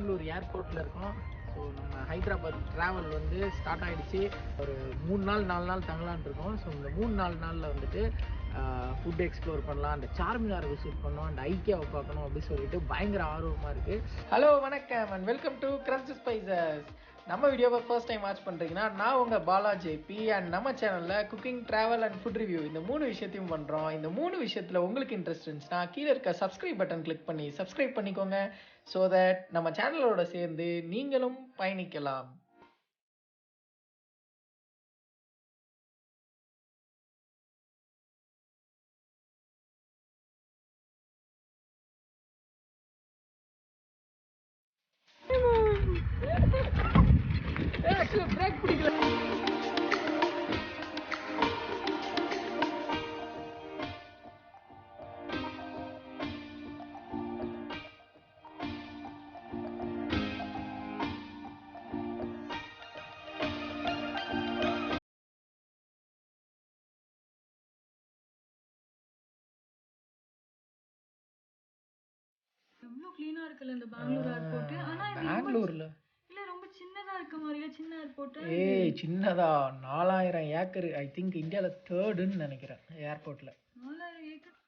பெங்களூர் ஏர்போர்ட்டில் இருக்கோம். ஸோ நம்ம ஹைதராபாத் ட்ராவல் வந்து ஸ்டார்ட் ஆகிடுச்சு. ஒரு 3 நாள் 4 நாள் தங்கலான் இருக்கோம். ஸோ இந்த 3-4 நாளில் வந்துட்டு ஃபுட் எக்ஸ்ப்ளோர் பண்ணலாம், அந்த சார்மினார் விசிட் பண்ணோம், அந்த ஐக்கியாவை பார்க்கணும் அப்படின்னு சொல்லிட்டு பயங்கர ஆர்வமாக இருக்குது. ஹலோ வணக்கம் and welcome to crushed spices. நம்ம வீடியோவை ஃபர்ஸ்ட் டைம் வாட்ச் பண்ணுறீங்கன்னா நான் உங்கள் பாலாஜேபி அண்ட் நம்ம சேனலில் cooking, travel and food review இந்த 3 விஷயத்தையும் பண்ணுறோம். இந்த 3 விஷயத்தில் உங்களுக்கு இன்ட்ரெஸ்ட் இருந்துச்சுன்னா கீழே இருக்க சப்ஸ்கிரைப் பட்டன் கிளிக் பண்ணி சப்ஸ்கிரைப் பண்ணிக்கோங்க. ஸோ தட் நம்ம சேனலோட சேர்ந்து நீங்களும் பயணிக்கலாம். பிரேக் பிடிக்கல. எவ்வளவு க்ளீனா இருக்குல்ல இந்த பெங்களூர் ஏர்போர்ட். ஆனா பெங்களூர்ல இல்ல ரொம்ப சின்னதா இருக்க மாதிரில, சின்ன ஏர்போர்ட். சின்னதா 4000 ஏக்கர். ஐ திங்க் இந்தியால 3rd நினைக்கிறேன் ஏர்போர்ட்ல. 4000 ஏக்கர்.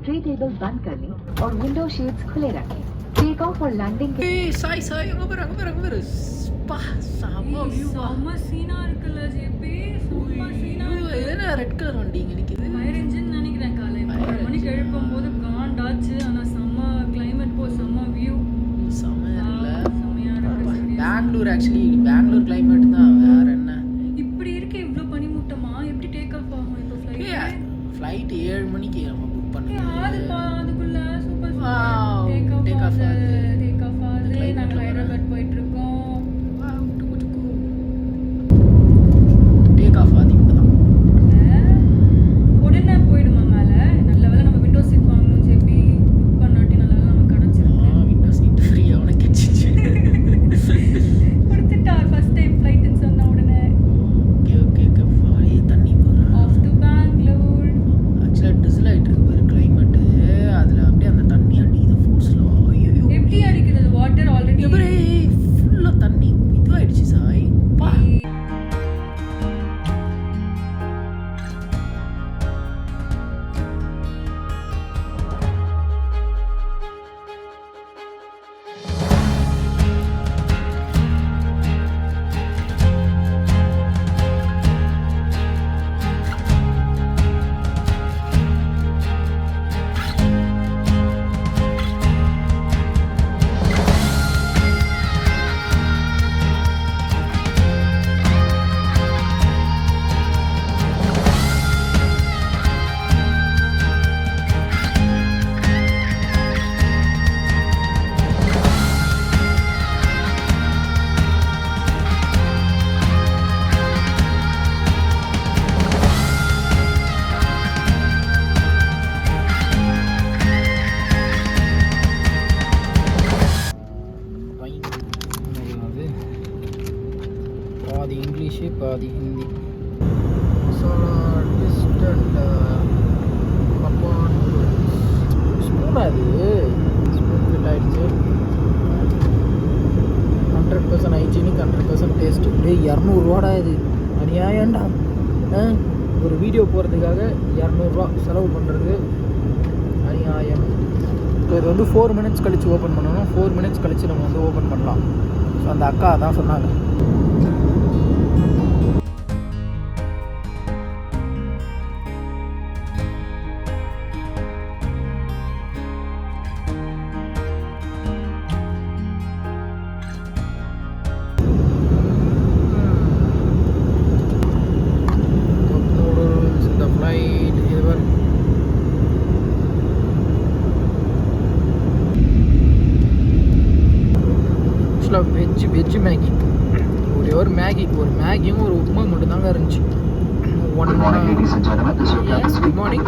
ट्रे टेबल बंद कर लें और विंडो शेड्स खुले रखें. टेक ऑफ और लैंडिंग के சாய் அங்க பாரு ஸ்பா சாமா வியூ. செம்ம சீனா இருக்குல்ல ஜேபி, செம்ம சீனா. என்ன ரெட் கலர் வண்டி இங்க நிக்குது? ஃபயர் இன்ஜின் நினைக்கிறேன். காலை 6 மணிக்கு எழுப்பும்போது காண்டாச்சு. ஆனா செம்ம கிளைமேட் செம்ம வியூ. செமையா இருக்கு. பெங்களூர் ஆக்சுவலி பெங்களூர் கிளைமேட் தான், வேற என்ன. இப்படி இருக்கு இவ்ளோ பனிமூட்டமா? எப்படி டேக் ஆஃப் ஆகும் இப்போ ஃளைட் 7 மணிக்கு நம்ம புக் பண்ணோம். அதுக்குள்ள சூப்பர் டேக் ஆஃப் நாங்க ஹைதராபாத் போயிட்டு இருக்கோம். டேக் ஆஃப் ஆதி மட்டும் தான். உடனே போயிடுமா மேல? நல்ல வேளை நம்ம விண்டோ சீட் வாங்கணும் ஜேபி. புக் பண்ணாட்டி நல்ல வேளை நமக்கு கிடைச்சிருக்கு. விண்டோ சீட் ஃப்ரீயா உனக்கு கிடைச்சிச்சு. கொடுத்துட்டார் ஃபர்ஸ்ட் டைம் ஃளைட்னு சொன்ன உடனே. ஓகே ஃபாய் தண்ணி போறா. Off to Bangalore. ஆக்சுவலா டிசில் ஆயிட்டு இருக்கு பாரு கிளைமேட். அதுல அப்படியே அந்த தண்ணி அடிக்குது ஃபோர்ஸ்ல. ஐயோ எப்படி அடிக்குது அது? வாட்டர் ஆல்ரெடி ஃபுல்லா தண்ணி இதுவாயிடுச்சு சாய். பா பாதி இங்கிலீஷு பாதி ஹிந்தி. மசாலா ட்விஸ்ட் அண்ட் பப்பான் ஸ்பூனா அது ஸ்பூன் ஃபில் ஆகிடுச்சு. 100% ஹைஜீனிக், 100% டேஸ்ட். இப்படியே 200 ரூபாடா இது. அநியாயம்டா. ஒரு வீடியோ போகிறதுக்காக 200 ரூபா செலவு பண்ணுறது அநியாயம். இது வந்து 4 மினிட்ஸ் கழித்து ஓப்பன் பண்ணணும். 4 மினிட்ஸ் கழித்து நம்ம வந்து ஓப்பன் பண்ணலாம். ஸோ அந்த அக்கா தான் சொன்னாங்க. வெஜ் மேகி, ஒரு மேகியும் ஒரு உப்புமா மட்டும் தாங்க இருந்துச்சு. Good morning.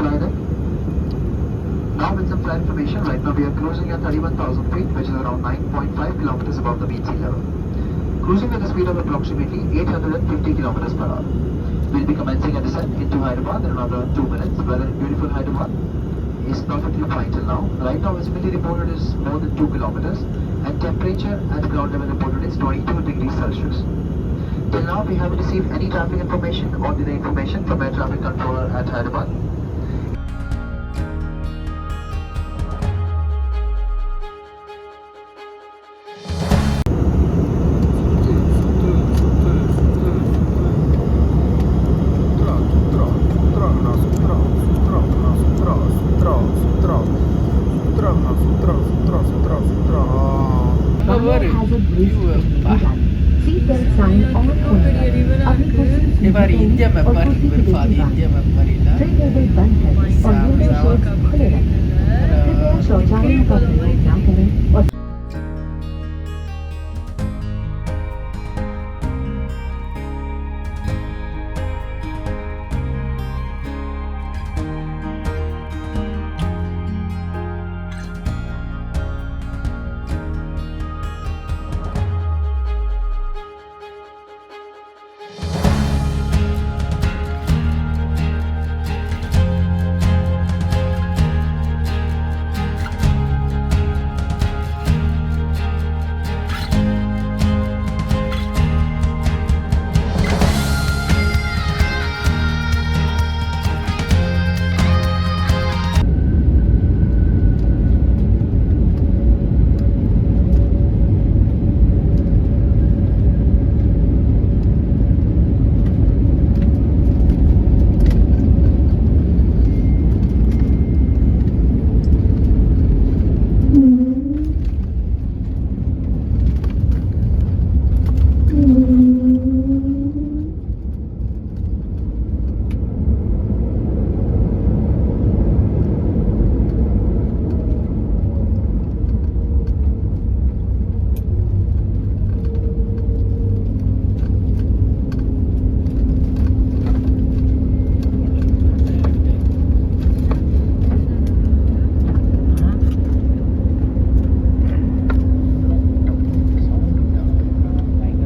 Now with some flight information, right now we are cruising at 31,000 feet, which is around 9.5 kilometers above the beach sea level. Cruising at a speed of approximately 850 kilometers per hour. We'll be commencing a descent into Hyderabad in another 2 minutes. Weather in beautiful Hyderabad is perfectly fine till now. Right now visibility reported is more than 2 kilometers and temperature at ground level reported is 22 degrees Celsius. Till now we haven't received any traffic information or delay information from air traffic controller at Hyderabad. Bangalore has a brisk seatbelt sign on பெரிய ரிவரா இருக்கு இவர் India map மாதிரி இருக்கு வெறும் பாதி India map மாதிரி இல்ல train level बंद है और विंडो शेड्स खुले रखें कृपया शौचालयों का प्रयोग न करें और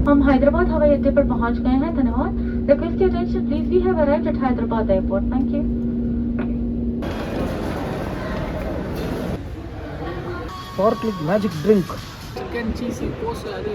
हम हैदराबाद हवाई अड्डे पर पहुंच गए हैं धन्यवाद request your attention please we have arrived at Hyderabad airport thank you Sparkling magic drink chicken cheesy toast அது